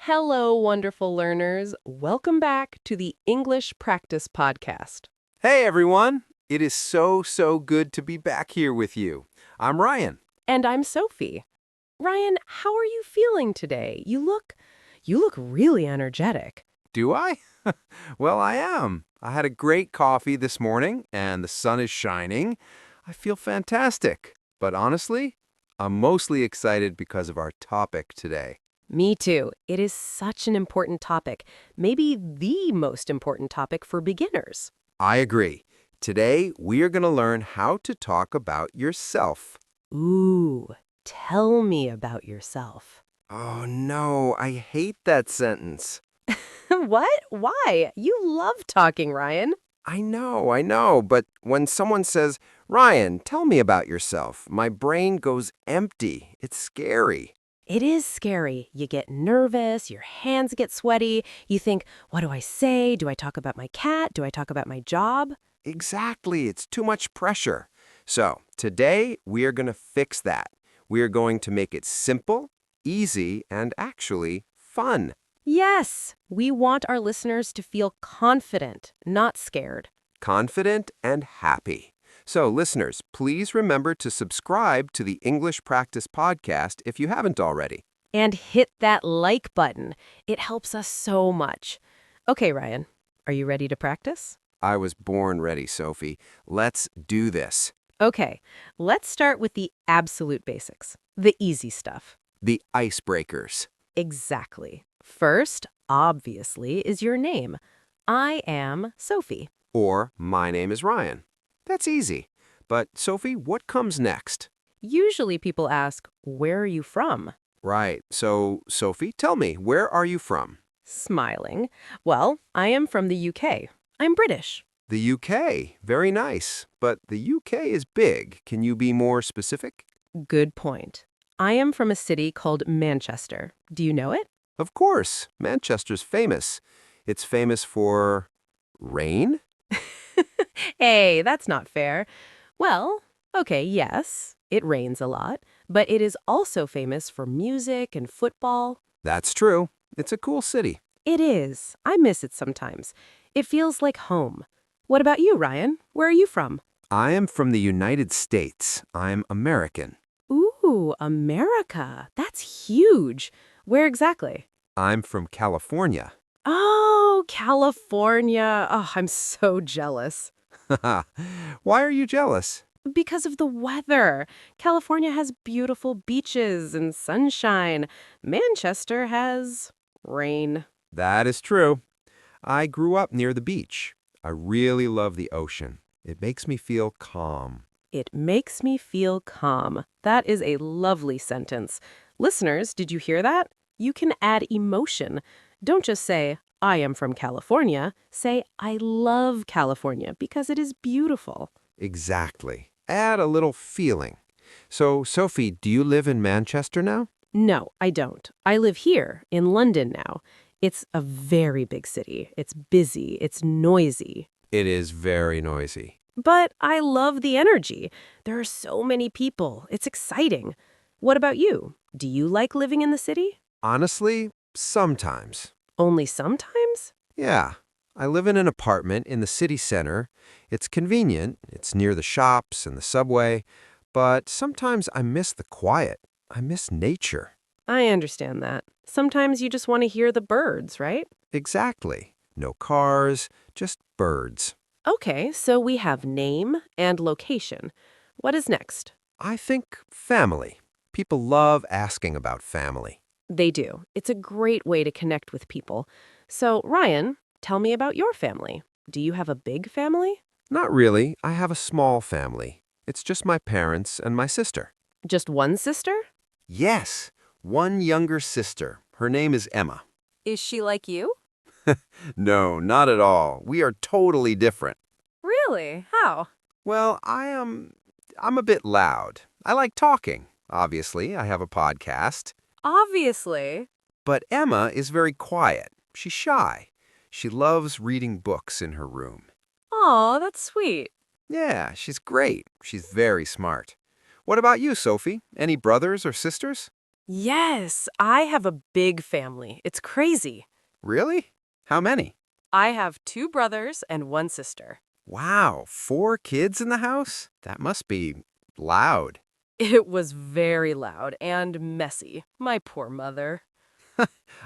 Hello, wonderful learners. Welcome back to the English Practice Podcast. Hey everyone! It is so good to be back here with you. I'm Ryan. And I'm Sophie. Ryan, how are you feeling today? You look really energetic. Do I? Well, I am. I had a great coffee this morning and the sun is shining. I feel fantastic. But honestly, I'm mostly excited because of our topic today. Me too. It is such an important topic, maybe the most important topic for beginners. I agree. Today, we are going to learn how to talk about yourself. Ooh, tell me about yourself. Oh no, I hate that sentence. What? Why? You love talking, Ryan. I know, but when someone says, Ryan, tell me about yourself, my brain goes empty. It's scary. It is scary. You get nervous, your hands get sweaty. You think, what do I say? Do I talk about my cat? Do I talk about my job? Exactly, it's too much pressure. So, today we are going to fix that. We are going to make it simple, easy, and actually fun. Yes, we want our listeners to feel confident, not scared. Confident and happy. So, listeners, please remember to subscribe to the English Practice Podcast if you haven't already. And hit that like button. It helps us so much. Okay, Ryan, are you ready to practice? I was born ready, Sophie. Let's do this. Okay, let's start with the absolute basics, the easy stuff. The icebreakers. Exactly. First, obviously, is your name. I am Sophie. Or, my name is Ryan. That's easy. But, Sophie, what comes next? Usually people ask, where are you from? Right. So, Sophie, tell me, where are you from? Smiling. Well, I am from the UK. I'm British. The UK. Very nice. But the UK is big. Can you be more specific? Good point. I am from a city called Manchester. Do you know it? Of course. Manchester's famous. It's famous for rain? Hey, that's not fair. Well, okay, yes, it rains a lot, but it is also famous for music and football. That's true. It's a cool city. It is. I miss it sometimes. It feels like home. What about you, Ryan? Where are you from? I am from the United States. I'm American. Ooh, America. That's huge. Where exactly? I'm from California. Oh, California. Oh, I'm so jealous. Why are you jealous? Because of the weather. California has beautiful beaches and sunshine. Manchester has rain. That is true. I grew up near the beach. I really love the ocean. It makes me feel calm. It makes me feel calm. That is a lovely sentence. Listeners, did you hear that? You can add emotion. Don't just say, I am from California. Say, I love California because it is beautiful. Exactly. Add a little feeling. So, Sophie, do you live in Manchester now? No, I don't. I live here in London now. It's a very big city. It's busy. It's noisy. It is very noisy. But I love the energy. There are so many people. It's exciting. What about you? Do you like living in the city? Honestly, sometimes. Only sometimes? Yeah. I live in an apartment in the city center. It's convenient. It's near the shops and the subway. But sometimes I miss the quiet. I miss nature. I understand that. Sometimes you just want to hear the birds, right? Exactly. No cars, just birds. Okay, so we have name and location. What is next? I think family. People love asking about family. They do. It's a great way to connect with people. So, Ryan, tell me about your family. Do you have a big family? Not really. I have a small family. It's just my parents and my sister. Just one sister? Yes, one younger sister. Her name is Emma. Is she like you? No, not at all. We are totally different. Really? How? Well, I'm a bit loud. I like talking. Obviously, I have a podcast. Obviously. But Emma is very quiet. She's shy. She loves reading books in her room. Aw, that's sweet. Yeah, she's great. She's very smart. What about you, Sophie? Any brothers or sisters? Yes, I have a big family. It's crazy. Really? How many? I have two brothers and one sister. Wow, 4 kids in the house? That must be loud. It was very loud and messy. My poor mother.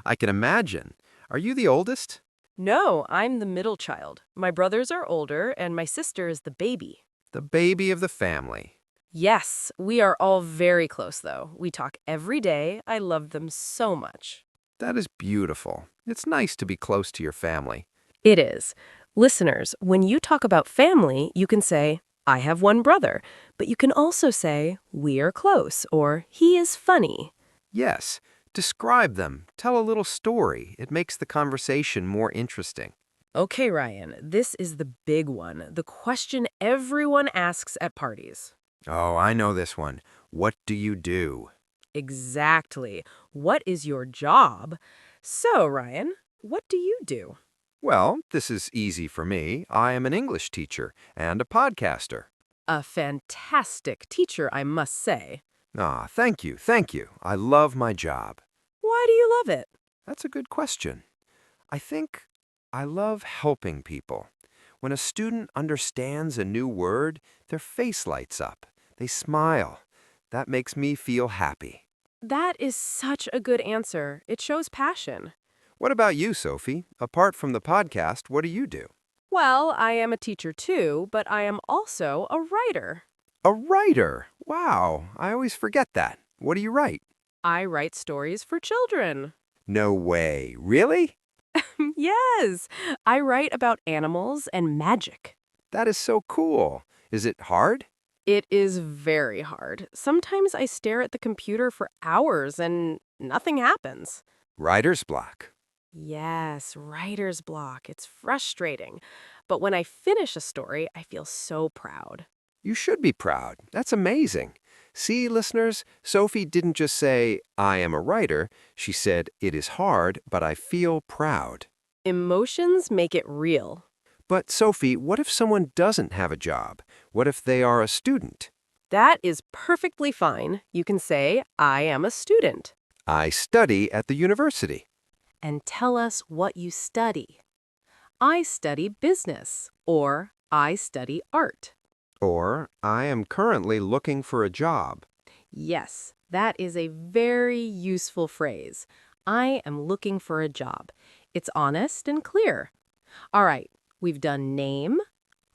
I can imagine. Are you the oldest? No, I'm the middle child. My brothers are older, and my sister is the baby. The baby of the family. Yes, we are all very close, though. We talk every day. I love them so much. That is beautiful. It's nice to be close to your family. It is. Listeners, when you talk about family, you can say, I have one brother, but you can also say, we are close, or he is funny. Yes, describe them. Tell a little story. It makes the conversation more interesting. Okay, Ryan, this is the big one, the question everyone asks at parties. Oh, I know this one. What do you do? Exactly. What is your job? So, Ryan, what do you do? Well, this is easy for me. I am an English teacher and a podcaster. A fantastic teacher, I must say. Ah, thank you, thank you. I love my job. Why do you love it? That's a good question. I think I love helping people. When a student understands a new word, their face lights up. They smile. That makes me feel happy. That is such a good answer. It shows passion. What about you, Sophie? Apart from the podcast, what do you do? Well, I am a teacher too, but I am also a writer. A writer. Wow, I always forget that. What do you write? I write stories for children. No way. Really? Yes, I write about animals and magic. That is so cool. Is it hard? It is very hard. Sometimes I stare at the computer for hours and nothing happens. Writer's block. Yes, writer's block. It's frustrating. But when I finish a story, I feel so proud. You should be proud. That's amazing. See, listeners, Sophie didn't just say, I am a writer. She said, it is hard, but I feel proud. Emotions make it real. But, Sophie, what if someone doesn't have a job? What if they are a student? That is perfectly fine. You can say, I am a student. I study at the university. And tell us what you study. I study business, or I study art. Or, I am currently looking for a job. Yes, that is a very useful phrase. I am looking for a job. It's honest and clear. All right, we've done name,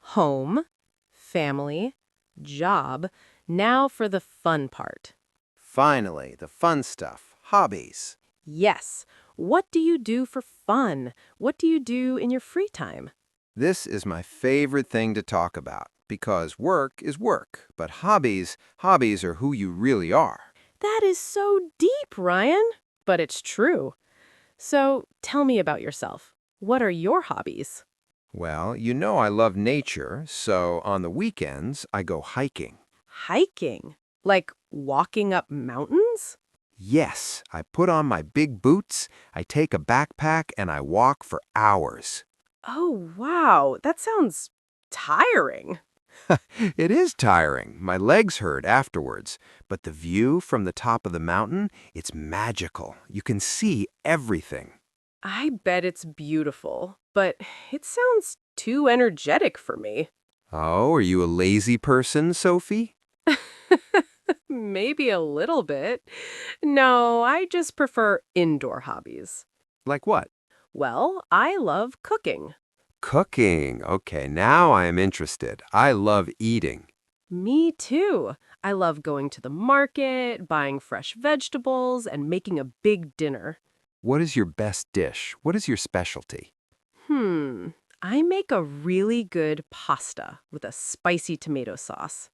home, family, job. Now for the fun part. Finally, the fun stuff, hobbies. Yes, what do you do for fun? What do you do in your free time? This is my favorite thing to talk about because work is work, but hobbies are who you really are. That is so deep, Ryan. But it's true. So tell me about yourself. What are your hobbies? Well, you know I love nature, so on the weekends I go hiking. Hiking? Like walking up mountains? Yes, I put on my big boots, I take a backpack, and I walk for hours. Oh, wow. That sounds tiring. It is tiring. My legs hurt afterwards, but the view from the top of the mountain, it's magical. You can see everything. I bet it's beautiful, but it sounds too energetic for me. Oh, are you a lazy person, Sophie? Maybe a little bit. No, I just prefer indoor hobbies. Like what? Well, I love cooking. Cooking. Okay, now I am interested. I love eating. Me too. I love going to the market, buying fresh vegetables, and making a big dinner. What is your best dish? What is your specialty? Hmm. I make a really good pasta with a spicy tomato sauce.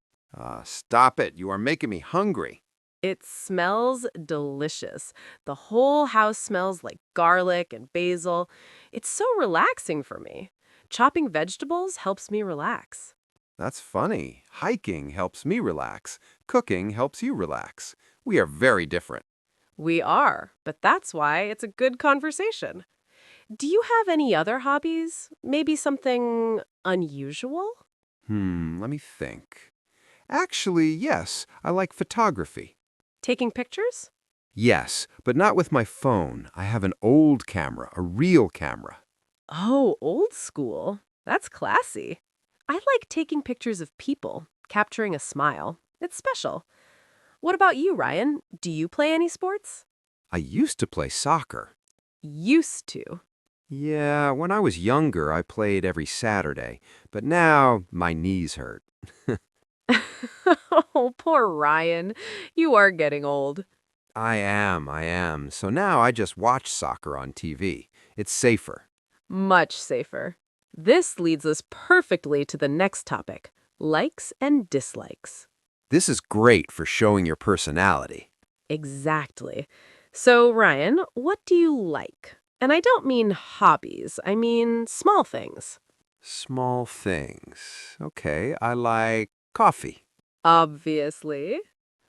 Stop it. You are making me hungry. It smells delicious. The whole house smells like garlic and basil. It's so relaxing for me. Chopping vegetables helps me relax. That's funny. Hiking helps me relax. Cooking helps you relax. We are very different. We are, but that's why it's a good conversation. Do you have any other hobbies? Maybe something unusual? Let me think. Actually, yes, I like photography. Taking pictures? Yes, but not with my phone. I have an old camera, a real camera. Oh, old school. That's classy. I like taking pictures of people, capturing a smile. It's special. What about you, Ryan? Do you play any sports? I used to play soccer. Used to. Yeah, when I was younger, I played every Saturday, but now my knees hurt. Oh, poor Ryan. You are getting old. I am. So now I just watch soccer on TV. It's safer. Much safer. This leads us perfectly to the next topic, likes and dislikes. This is great for showing your personality. Exactly. So, Ryan, what do you like? And I don't mean hobbies, I mean small things. Small things. Okay, I like coffee. Obviously.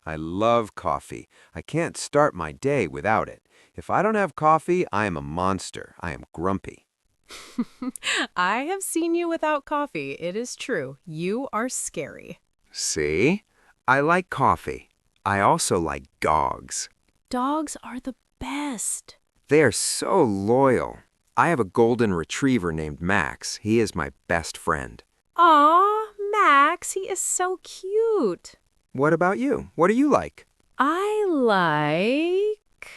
I love coffee. I can't start my day without it. If I don't have coffee, I am a monster. I am grumpy. I have seen you without coffee. It is true. You are scary. See? I like coffee. I also like dogs. Dogs are the best. They are so loyal. I have a golden retriever named Max. He is my best friend. Aw, Max, he is so cute. What about you? What do you like? I like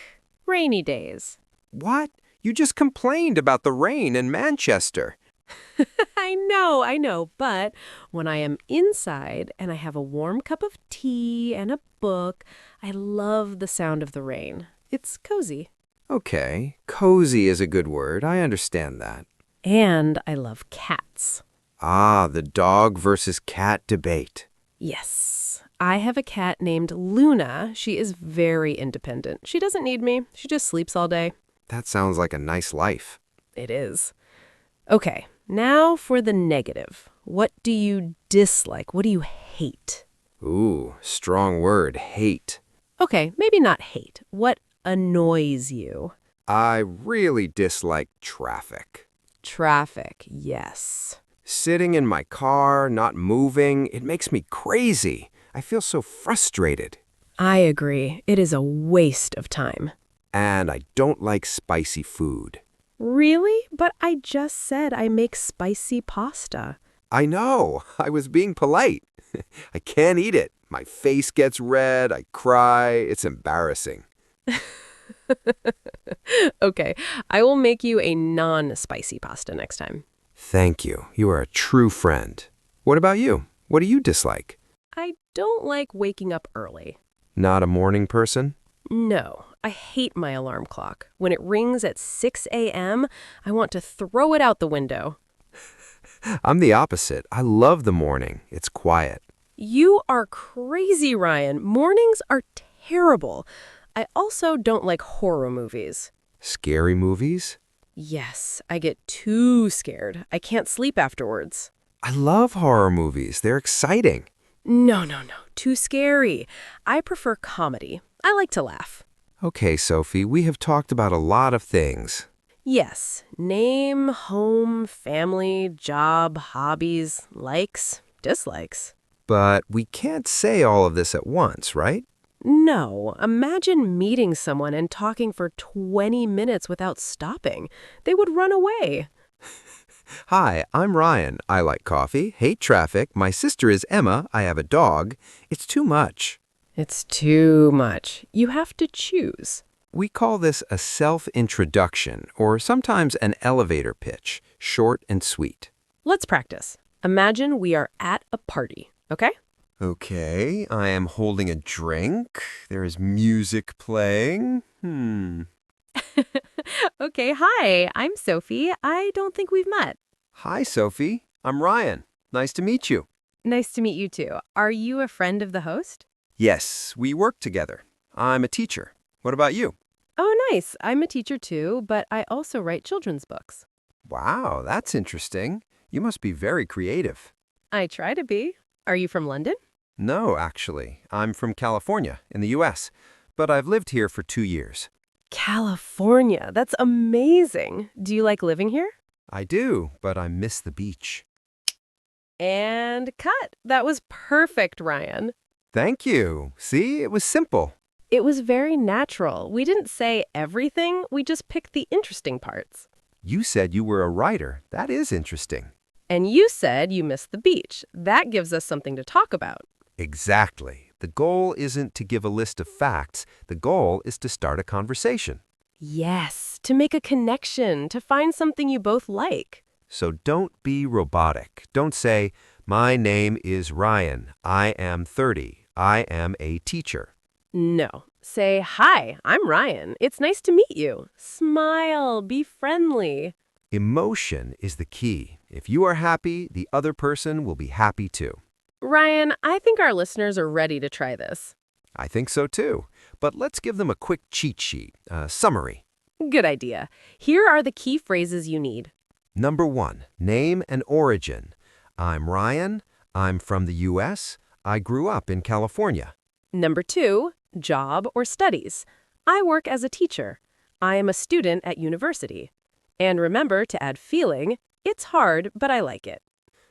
rainy days. What? You just complained about the rain in Manchester. I know, but when I am inside and I have a warm cup of tea and a book, I love the sound of the rain. It's cozy. Okay, cozy is a good word. I understand that. And I love cats. Ah, the dog versus cat debate. Yes. I have a cat named Luna. She is very independent. She doesn't need me. She just sleeps all day. That sounds like a nice life. It is. Okay, now for the negative. What do you dislike? What do you hate? Ooh, strong word, hate. Okay, maybe not hate. What annoys you? I really dislike traffic. Traffic, yes. Sitting in my car, not moving, it makes me crazy. I feel so frustrated. I agree. It is a waste of time. And I don't like spicy food. Really? But I just said I make spicy pasta. I know, I was being polite. I can't eat it. My face gets red, I cry, it's embarrassing. Okay, I will make you a non-spicy pasta next time. Thank you. You are a true friend. What about you? What do you dislike? I don't like waking up early. Not a morning person? No, I hate my alarm clock. When it rings at 6 a.m., I want to throw it out the window. I'm the opposite. I love the morning. It's quiet. You are crazy, Ryan. Mornings are terrible. I also don't like horror movies. Scary movies? Yes, I get too scared. I can't sleep afterwards. I love horror movies. They're exciting. No. Too scary. I prefer comedy. I like to laugh. Okay, Sophie, we have talked about a lot of things. Yes, name, home, family, job, hobbies, likes, dislikes. But we can't say all of this at once, right? No, imagine meeting someone and talking for 20 minutes without stopping. They would run away. Hi, I'm Ryan. I like coffee, hate traffic. My sister is Emma. I have a dog. It's too much. It's too much. You have to choose. We call this a self-introduction, or sometimes an elevator pitch, short and sweet. Let's practice. Imagine we are at a party, okay? Okay, I am holding a drink. There is music playing. Okay, hi, I'm Sophie. I don't think we've met. Hi, Sophie. I'm Ryan. Nice to meet you. Nice to meet you too. Are you a friend of the host? Yes, we work together. I'm a teacher. What about you? Oh, nice. I'm a teacher too, but I also write children's books. Wow, that's interesting. You must be very creative. I try to be. Are you from London? No, actually. I'm from California, in the U.S., but I've lived here for 2 years. California. That's amazing. Do you like living here? I do, but I miss the beach. And cut. That was perfect, Ryan. Thank you. See, it was simple. It was very natural. We didn't say everything, we just picked the interesting parts. You said you were a writer. That is interesting. And you said you missed the beach. That gives us something to talk about. Exactly. The goal isn't to give a list of facts. The goal is to start a conversation. Yes, to make a connection, to find something you both like. So don't be robotic. Don't say, my name is Ryan. I am 30. I am a teacher. No. Say, hi, I'm Ryan. It's nice to meet you. Smile, be friendly. Emotion is the key. If you are happy, the other person will be happy too. Ryan, I think our listeners are ready to try this. I think so too. But let's give them a quick cheat sheet, a summary. Good idea. Here are the key phrases you need. Number 1, name and origin. I'm Ryan. I'm from the U.S. I grew up in California. Number 2, job or studies. I work as a teacher. I am a student at university. And remember to add feeling. It's hard, but I like it.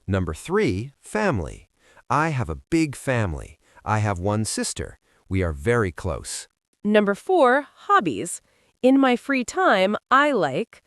Number 3, family. I have a big family. I have one sister. We are very close. Number 4, hobbies. In my free time, I like,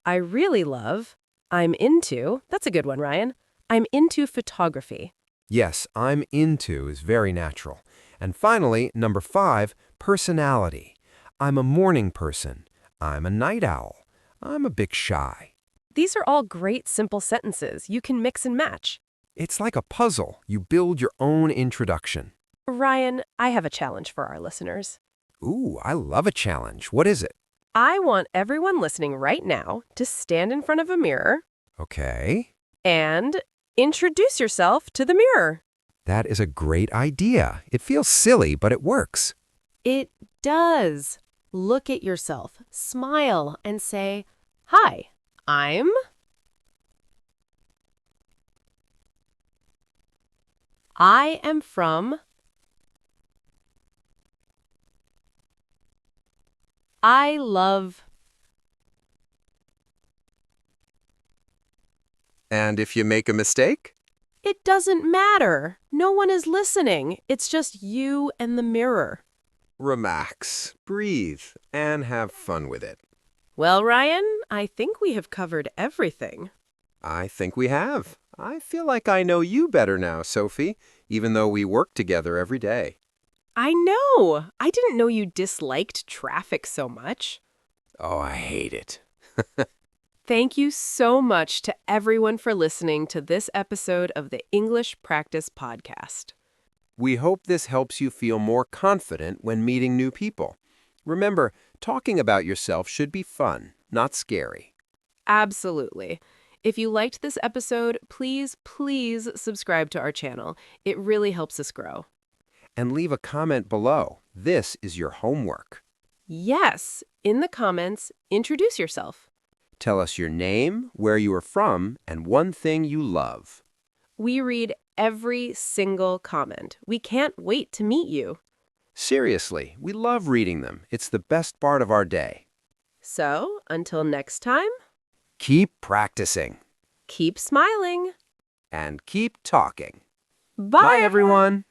I really love, I'm into, that's a good one, Ryan. I'm into photography. Yes, I'm into is very natural. And finally, number 5, personality. I'm a morning person. I'm a night owl. I'm a bit shy. These are all great simple sentences you can mix and match. It's like a puzzle. You build your own introduction. Ryan, I have a challenge for our listeners. Ooh, I love a challenge. What is it? I want everyone listening right now to stand in front of a mirror Okay. and introduce yourself to the mirror. That is a great idea. It feels silly, but it works. It does. Look at yourself, smile, and say, hi, I'm... I am from... I love... And if you make a mistake? It doesn't matter. No one is listening. It's just you and the mirror. Relax, breathe, and have fun with it. Well, Ryan, I think we have covered everything. I think we have. I feel like I know you better now, Sophie, even though we work together every day. I know. I didn't know you disliked traffic so much. Oh, I hate it. Thank you so much to everyone for listening to this episode of the English Practice Podcast. We hope this helps you feel more confident when meeting new people. Remember, talking about yourself should be fun, not scary. Absolutely. If you liked this episode, please subscribe to our channel. It really helps us grow. And leave a comment below. This is your homework. Yes, in the comments, introduce yourself. Tell us your name, where you are from, and one thing you love. We read every single comment. We can't wait to meet you. Seriously, we love reading them. It's the best part of our day. So, until next time, Keep practicing keep smiling. and keep talking. Bye, Bye, everyone.